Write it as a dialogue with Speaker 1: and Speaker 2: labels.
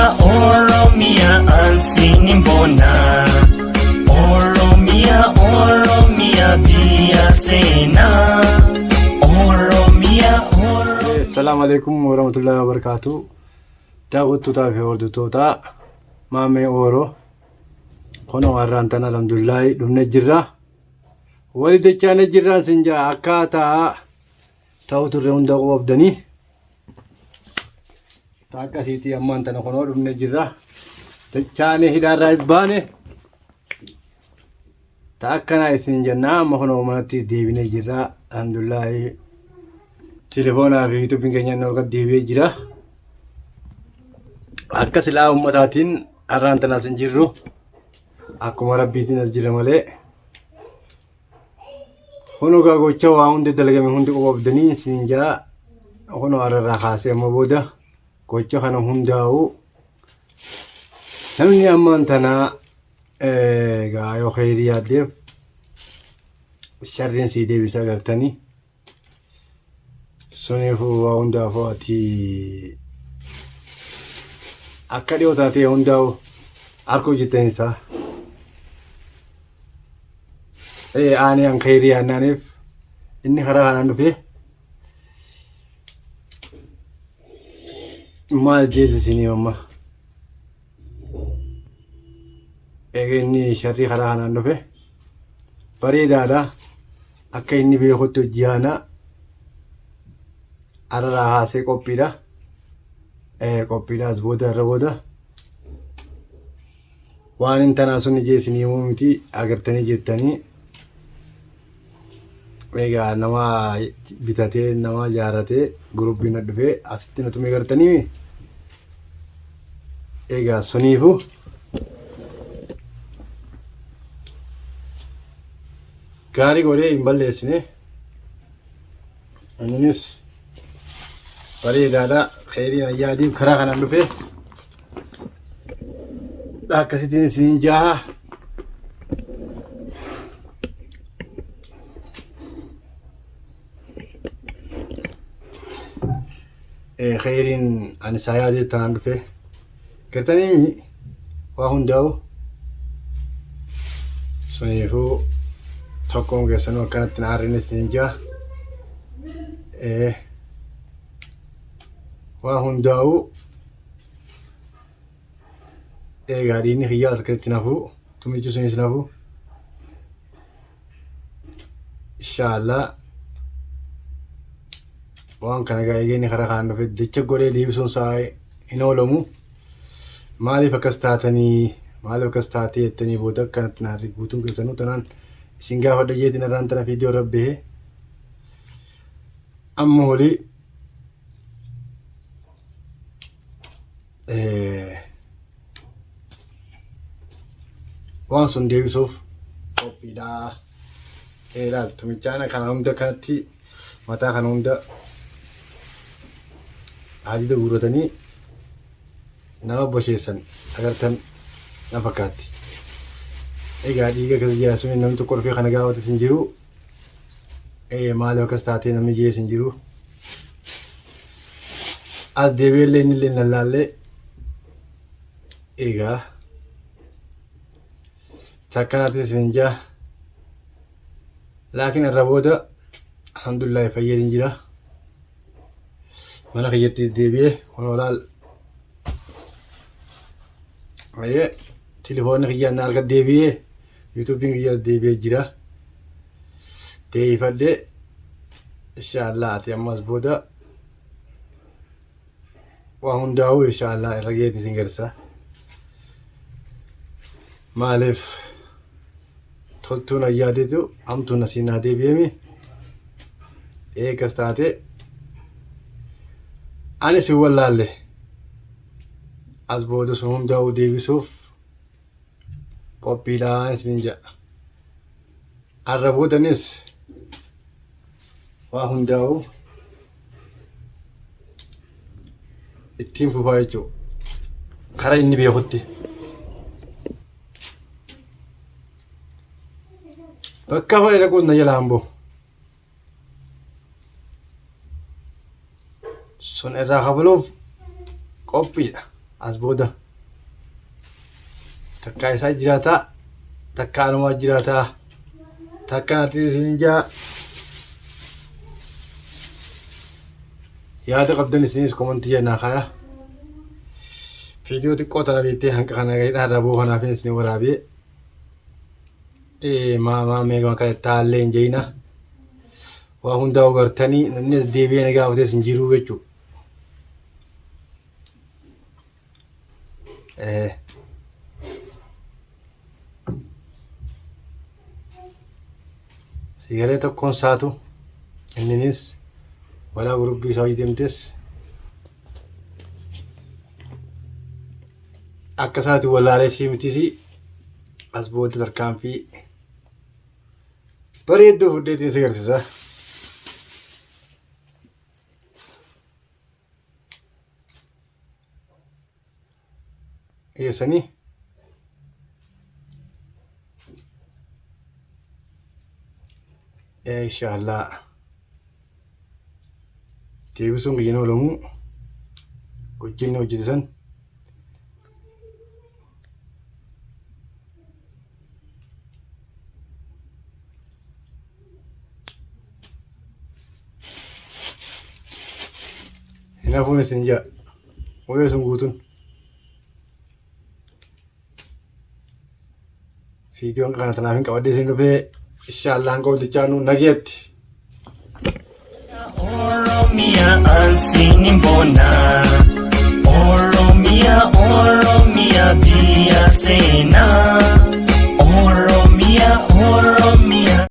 Speaker 1: Oromia ansinin bona. Oromia biya sena.
Speaker 2: Assalamu alaikum warahmatullahi wabarakatuh. Daawwattoota fi hordoftoota maamee Oro kono warraantan alhamdulillah dhumne jirra. Wali dachaane jirra sinja akkaataa ta'u turre hunda qobdanii. Akkasiiti ammaan tana kono dhumne jirra. Dachaane hidhaarraa isbaane. Akkana isin jenna amma kono manatti deebinee jirra. Alhamdulillah telefoonaa fi YouTube keenya nu deebi'ee jira. Akka silaa ummataatiin har'aan tana sin jirru akkuma rabbiitiin as jira malee hono gaa gocha waa hundi dalagame hundi qobdanii sin jaa hono har'arraa kaasee amma booda gocha kana hundaa'u namni ammaan tana gaa yoo khayrii yaaddeef sharriin sii deebisa agartanii suniifuu waa hundaafuu ati akka dhiyoo taatee hundaa'u harkuu jetteen isaa ani an khayrii yaadnaaniif inni karaa kanaan dhufee maal jeeti isinii amma eega inni sharrii karaa kanaan dhufe bareedaadha akka inni beekutti hojii aanaa arraa haasee qophiidha. Qophiidhaas booda irra booda waan intanaa sun ijeessinii himuu miti agartanii jirtanii egaa nama bitatee nama jaaratee gurubbiin dhufee asitti nutumee gartanii egaa suniifu gaarii godhee hin balleessine innis bareedaadha khayriin ayyaadiif karaa kanaan dhufe akkasittiin isiniin jaa khayriin ani isaa yaadee tanaan dhufe gartanii waa hundaa'u suniifuu tokkoon keessanuu akkanatti na harreen isiniin jaa waa hundaa'u egaa dhiinni kiyyaas akkasitti nafuu tumichi sunis nafuu inshaallah waan kana gaa eegeenni karaa kanaan dhufe jecha godhee deebisuun isaa hin oolamu maaliif akkas taatanii maaliif akkas taatee jettanii booda akkanatti na harri guutuun keessanuu tanaan isin gaafadha jeetiin irraan tana viidiyoo irra bahee amma olii waan sun deebisuuf qophiidha. Ilaaltu michaana kana hunda kanatti mataa kana hunda haadida guuratanii nama bosheessan agartan na fakkaatti. Egaa dhiiga akkas jaasuun namni tokko dhufee kana gaafate sin jiru maaliif akkas taatee namni jee sin jiru as deebi'ellee inni illee lallaallee egaa sakkanaatis hin jaa laakiin irra booda alhamdulillah fayyadin jira mana kiyyattis deebi'ee walaal telefoonni kiyyaan na arga deebi'ee yuutuubiin kiyyaas deebi'ee jira deeyifadhee inshaallah ati ammas booda waa hundaa'u inshaallah irra geetii sin garsa maaliif toltuun ayyaadeetu hamtuun asiin naa deebi'eemi eegas taate ani si wallaalle as booda sun hundaa'u deebisuuf qophiidhaan isin jedha har'a boodanis waa hundaa'u ittiin fufaa jechuudha karaa inni beekutti bakka fayyada qonna jalaan boo sun irraa kafaluuf qophiidha. as booda takkaa isaa jiraataa takkaa anumaa jiraataa takka natti isin jaa yaada qabdan isinis komantii jennaa kaya viidiyoo xiqqoo tana beektee hanqa kana gaheedhaan raboo kanaaf isin waraabee maamaa meeqama kana taallee hin jeyna waa hundaa hubartanii namni deebi'ee na gaafates hin jiruu jechuu sigalee tokkoon saatu inninis walaa gurubbii isaa hojjetemtes akka isaati walaalee siimtisi as booda tarkaanfii bareedduu fudheetiin si agarsiisa. Eessanii inshallah deebisuun guyyina oolumuu hojjenni hojjetan hinafuun isin jaa wayya sun guutuun viidiyoon kana tanaaf hin qabadde isin dhufee inshallah hanga walichaanu nageetti.
Speaker 1: Oromia ansini mbona Oromia bia sena Oromia